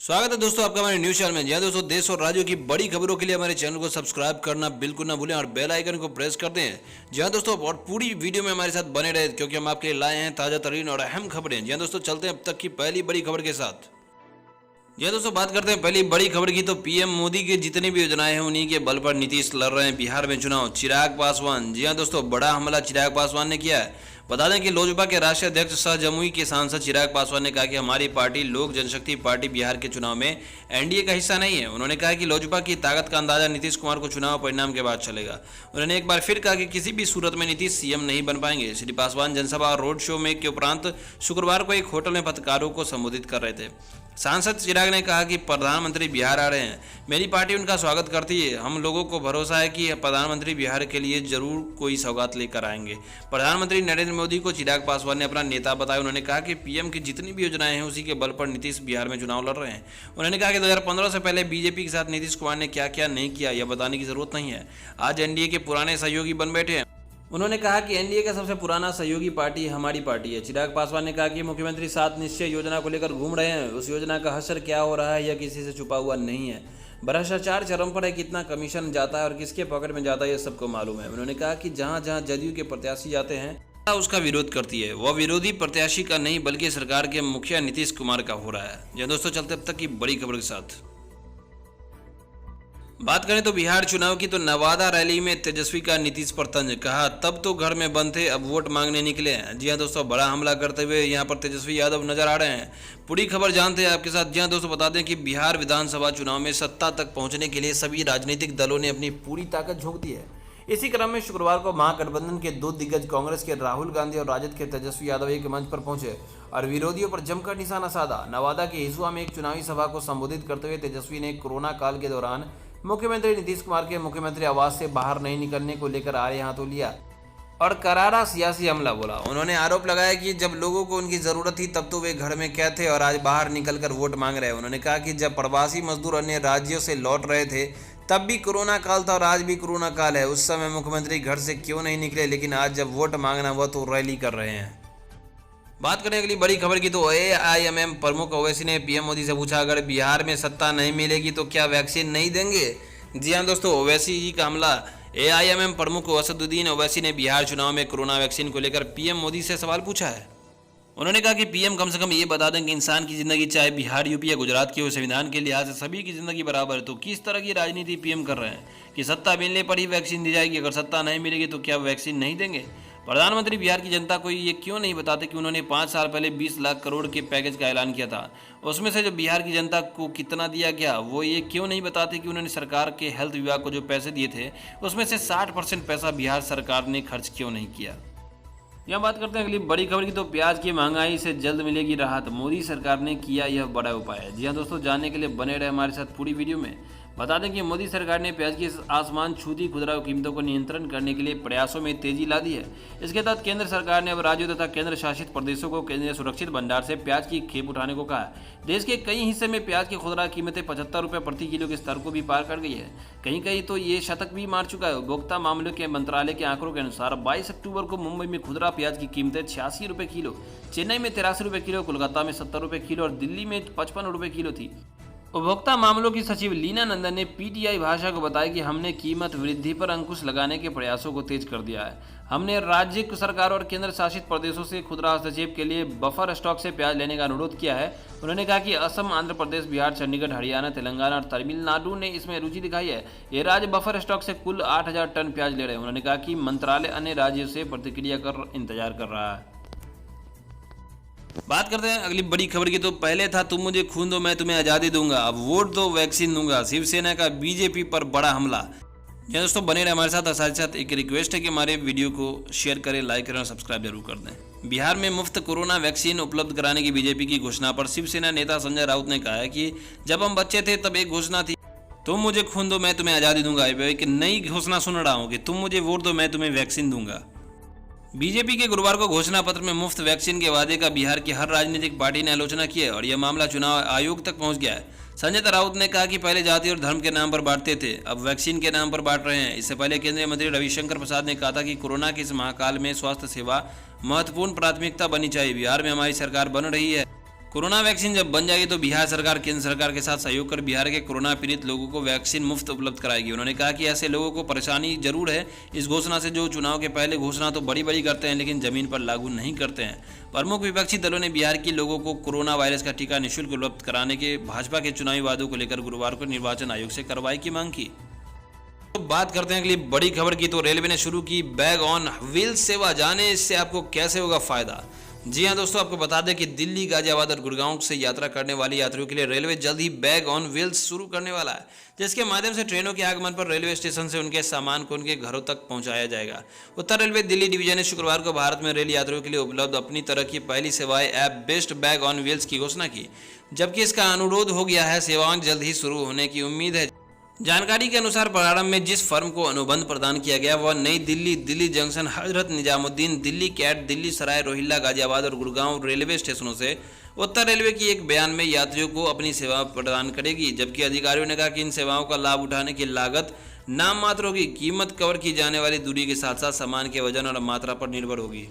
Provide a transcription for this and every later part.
स्वागत है दोस्तों आपका हमारे न्यूज चैनल में। जहाँ दोस्तों देश और राज्यों की बड़ी खबरों के लिए हमारे चैनल को सब्सक्राइब करना बिल्कुल ना भूलें और बेल आइकन को प्रेस कर दें। जहाँ दोस्तों और पूरी वीडियो में हमारे साथ बने रहे क्योंकि हम आपके लिए लाए हैं ताज़ा तरीन और अहम खबरें। जहाँ दोस्तों चलते हैं अब तक की पहली बड़ी खबर के साथ। जी दोस्तों बात करते हैं पहली बड़ी खबर की। तो पीएम मोदी की जितनी भी योजनाएं हैं उन्हीं के बल पर नीतीश लड़ रहे हैं बिहार में चुनाव। चिराग पासवान, जी हाँ दोस्तों, बड़ा हमला चिराग पासवान ने किया है। बता दें कि लोजपा के राष्ट्रीय अध्यक्ष सह जमुई के सांसद चिराग पासवान ने कहा कि हमारी पार्टी लोक जनशक्ति पार्टी बिहार के चुनाव में एनडीए का हिस्सा नहीं है। उन्होंने कहा कि लोजपा की ताकत का अंदाजा नीतीश कुमार को चुनाव परिणाम के बाद चलेगा। उन्होंने एक बार फिर कहा कि किसी भी सूरत में नीतीश सीएम नहीं बन पाएंगे। श्री पासवान जनसभा और रोड शो में के उपरांत शुक्रवार को एक होटल में पत्रकारों को संबोधित कर रहे थे। सांसद चिराग ने कहा कि प्रधानमंत्री बिहार आ रहे हैं, मेरी पार्टी उनका स्वागत करती है। हम लोगों को भरोसा है कि प्रधानमंत्री बिहार के लिए जरूर कोई सौगात लेकर आएंगे। प्रधानमंत्री नरेंद्र मोदी को चिराग पासवान ने अपना नेता बताया। उन्होंने कहा कि पीएम की जितनी भी योजनाएं हैं उसी के बल पर नीतीश बिहार में चुनाव लड़ रहे हैं। उन्होंने कहा कि 2015 से पहले बीजेपी के साथ नीतीश कुमार ने क्या क्या नहीं किया यह बताने की जरूरत नहीं है। आज एनडीए के पुराने सहयोगी बन बैठे हैं। उन्होंने कहा कि एनडीए का सबसे पुराना सहयोगी पार्टी हमारी पार्टी है। चिराग पासवान ने कहा कि मुख्यमंत्री 7 निश्चय योजना को लेकर घूम रहे हैं। उस योजना का असर क्या हो रहा है यह किसी से छुपा हुआ नहीं है। भ्रष्टाचार चरम पर है, कितना कमीशन जाता है और किसके पॉकेट में जाता है यह सबको मालूम है। उन्होंने कहा कि जहां जहां जदयू के प्रत्याशी जाते हैं उसका विरोध करती है। वह विरोधी प्रत्याशी का नहीं बल्कि सरकार के मुखिया नीतीश कुमार का हो रहा है। यह दोस्तों चलते अब तक की बड़ी खबर के साथ बात करें तो बिहार चुनाव की। तो नवादा रैली में तेजस्वी का नीतीश पर तंज, कहा तब तो घर में बंद थे अब वोट मांगने निकले हैं। जी हाँ दोस्तों, बड़ा हमला करते हुए यहाँ पर तेजस्वी यादव नजर आ रहे हैं। पूरी खबर जानते हैं आपके साथ। जी हाँ दोस्तों, बता दें कि बिहार विधानसभा चुनाव में सत्ता तक पहुंचने के लिए सभी राजनीतिक दलों ने अपनी पूरी ताकत झोंक दी है। इसी क्रम में शुक्रवार को महागठबंधन के दो दिग्गज कांग्रेस के राहुल गांधी और राजद के तेजस्वी यादव एक मंच पर पहुंचे और विरोधियों पर जमकर निशाना साधा। नवादा के हिसुआ में एक चुनावी सभा को संबोधित करते हुए तेजस्वी ने कोरोना काल के दौरान मुख्यमंत्री नीतीश कुमार के मुख्यमंत्री आवास से बाहर नहीं निकलने को लेकर आड़े हाथों लिया और करारा सियासी हमला बोला। उन्होंने आरोप लगाया कि जब लोगों को उनकी जरूरत थी तब तो वे घर में कैद थे और आज बाहर निकलकर वोट मांग रहे हैं। उन्होंने कहा कि जब प्रवासी मजदूर अन्य राज्यों से लौट रहे थे तब भी कोरोना काल था और आज भी कोरोना काल है। उस समय मुख्यमंत्री घर से क्यों नहीं निकले, लेकिन आज जब वोट मांगना हुआ तो रैली कर रहे हैं। बात करें अगली बड़ी खबर की। तो AIMM प्रमुख ओवैसी ने पीएम मोदी से पूछा, अगर बिहार में सत्ता नहीं मिलेगी तो क्या वैक्सीन नहीं देंगे। जी हाँ दोस्तों, ओवैसी जी का हमला। AIMM प्रमुख असदुद्दीन ओवैसी ने बिहार चुनाव में कोरोना वैक्सीन को लेकर पीएम मोदी से सवाल पूछा है। उन्होंने कहा कि पीएम कम से कम ये बता दें कि इंसान की जिंदगी चाहे बिहार, यूपी या गुजरात की हो, संविधान के लिहाज से सभी की जिंदगी बराबर है। तो किस तरह की राजनीति पीएम कर रहे हैं कि सत्ता मिलने पर ही वैक्सीन दी जाएगी, अगर सत्ता नहीं मिलेगी तो क्या वैक्सीन नहीं देंगे। प्रधानमंत्री बिहार की जनता को ये क्यों नहीं बताते कि उन्होंने 5 साल पहले 20 लाख करोड़ के पैकेज का ऐलान किया था। उसमें से जो बिहार की जनता को कितना दिया गया वो ये क्यों नहीं बताते कि उन्होंने सरकार के हेल्थ विभाग को जो पैसे दिए थे उसमें से 60% पैसा बिहार सरकार ने खर्च क्यों नहीं किया। यहाँ बात करते हैं अगली बड़ी खबर की। तो प्याज की महंगाई से जल्द मिलेगी राहत, मोदी सरकार ने किया यह बड़ा उपाय। जी हाँ दोस्तों, जानने के लिए बने रहे हमारे साथ पूरी वीडियो में। बता दें कि मोदी सरकार ने प्याज की आसमान छूती खुदरा कीमतों को नियंत्रण करने के लिए प्रयासों में तेजी ला दी है। इसके तहत केंद्र सरकार ने अब राज्यों तथा केंद्र शासित प्रदेशों को केंद्रीय सुरक्षित भंडार से प्याज की खेप उठाने को कहा है। देश के कई हिस्से में प्याज की खुदरा कीमतें 75 रुपये प्रति किलो के स्तर को भी पार कर गई है। कहीं कहीं तो ये शतक भी मार चुका है। उपभोक्ता मामलों के मंत्रालय के आंकड़ों के अनुसार 22 अक्टूबर को मुंबई में खुदरा प्याज की कीमतें 86 रुपये किलो, चेन्नई में 83 रुपये किलो, कोलकाता में 70 रुपये किलो और दिल्ली में 55 रुपये किलो थी। उपभोक्ता मामलों की सचिव लीना नंदन ने पीटीआई भाषा को बताया कि हमने कीमत वृद्धि पर अंकुश लगाने के प्रयासों को तेज कर दिया है। हमने राज्य सरकार और केंद्र शासित प्रदेशों से खुदरा हस्तक्षेप के लिए बफर स्टॉक से प्याज लेने का अनुरोध किया है। उन्होंने कहा कि असम, आंध्र प्रदेश, बिहार, चंडीगढ़, हरियाणा, तेलंगाना और तमिलनाडु ने इसमें रुचि दिखाई है। ये राज्य बफर स्टॉक से कुल 8000 टन प्याज ले रहे हैं। उन्होंने कहा कि मंत्रालय अन्य राज्यों से प्रतिक्रिया कर इंतजार कर रहा है। बात करते हैं अगली बड़ी खबर की। तो पहले था तुम मुझे खून दो मैं तुम्हें आज़ादी दूंगा, अब वोट दो वैक्सीन दूंगा। शिवसेना का बीजेपी पर बड़ा हमला। जी दोस्तों, बने रहे हमारे साथ। साथ साथ एक रिक्वेस्ट है कि हमारे वीडियो को शेयर करें, लाइक करें और सब्सक्राइब जरूर कर दें। बिहार में मुफ्त कोरोना वैक्सीन उपलब्ध कराने की बीजेपी की घोषणा पर शिवसेना नेता संजय राउत ने कहा है कि जब हम बच्चे थे तब एक घोषणा थी, तुम मुझे खून दो मैं तुम्हें आज़ादी दूंगा। एक नई घोषणा सुन रहा हूँ कि तुम मुझे वोट दो मैं तुम्हें वैक्सीन दूंगा। बीजेपी के गुरुवार को घोषणा पत्र में मुफ्त वैक्सीन के वादे का बिहार की हर राजनीतिक पार्टी ने आलोचना की है और यह मामला चुनाव आयोग तक पहुंच गया है। संजय राउत ने कहा कि पहले जाति और धर्म के नाम पर बांटते थे, अब वैक्सीन के नाम पर बांट रहे हैं। इससे पहले केंद्रीय मंत्री रविशंकर प्रसाद ने कहा था कि कोरोना के इस महाकाल में स्वास्थ्य सेवा महत्वपूर्ण प्राथमिकता बनी चाहिए। बिहार में हमारी सरकार बन रही है, कोरोना वैक्सीन जब बन जाएगी तो बिहार सरकार केंद्र सरकार के साथ सहयोग कर बिहार के कोरोना पीड़ित लोगों को वैक्सीन मुफ्त उपलब्ध कराएगी। उन्होंने कहा कि ऐसे लोगों को परेशानी जरूर है इस घोषणा से, जो चुनाव के पहले घोषणा तो बड़ी बड़ी करते हैं लेकिन जमीन पर लागू नहीं करते हैं। प्रमुख विपक्षी दलों ने बिहार के लोगों को कोरोना वायरस का टीका निःशुल्क उपलब्ध कराने के भाजपा के चुनावी वादों को लेकर गुरुवार को निर्वाचन आयोग से कार्रवाई की मांग की। तो बात करते हैं अगली बड़ी खबर की। तो रेलवे ने शुरू की बैग ऑन व्हील्स सेवा, जाने इससे आपको कैसे होगा फायदा। जी हां दोस्तों, आपको बता दें कि दिल्ली, गाजियाबाद और गुड़गांव से यात्रा करने वाली यात्रियों के लिए रेलवे जल्द ही बैग ऑन व्हील्स शुरू करने वाला है, जिसके माध्यम से ट्रेनों के आगमन पर रेलवे स्टेशन से उनके सामान को उनके घरों तक पहुंचाया जाएगा। उत्तर रेलवे दिल्ली डिवीजन ने शुक्रवार को भारत में रेल यात्रियों के लिए उपलब्ध अपनी तरह की पहली सेवाएं app best bag on wheels की घोषणा की, जबकि इसका अनुरोध हो गया है। सेवाएं जल्द ही शुरू होने की उम्मीद है। जानकारी के अनुसार प्रारंभ में जिस फर्म को अनुबंध प्रदान किया गया वह नई दिल्ली, दिल्ली जंक्शन, हजरत निजामुद्दीन, दिल्ली कैट, दिल्ली सराय रोहिल्ला, गाजियाबाद और गुड़गांव रेलवे स्टेशनों से उत्तर रेलवे की एक बयान में यात्रियों को अपनी सेवा प्रदान करेगी, जबकि अधिकारियों ने कहा कि इन सेवाओं का लाभ उठाने की लागत नाम मात्र होगी। कीमत कवर की जाने वाली दूरी के साथ साथ सामान के वजन और मात्रा पर निर्भर होगी।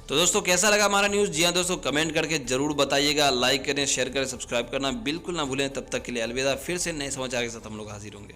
तो दोस्तों, कैसा लगा हमारा न्यूज़? जी हाँ दोस्तों, कमेंट करके जरूर बताइएगा। लाइक करें, शेयर करें, सब्सक्राइब करना बिल्कुल ना भूलें। तब तक के लिए अलविदा। फिर से नए समाचार के साथ हम लोग हाजिर होंगे।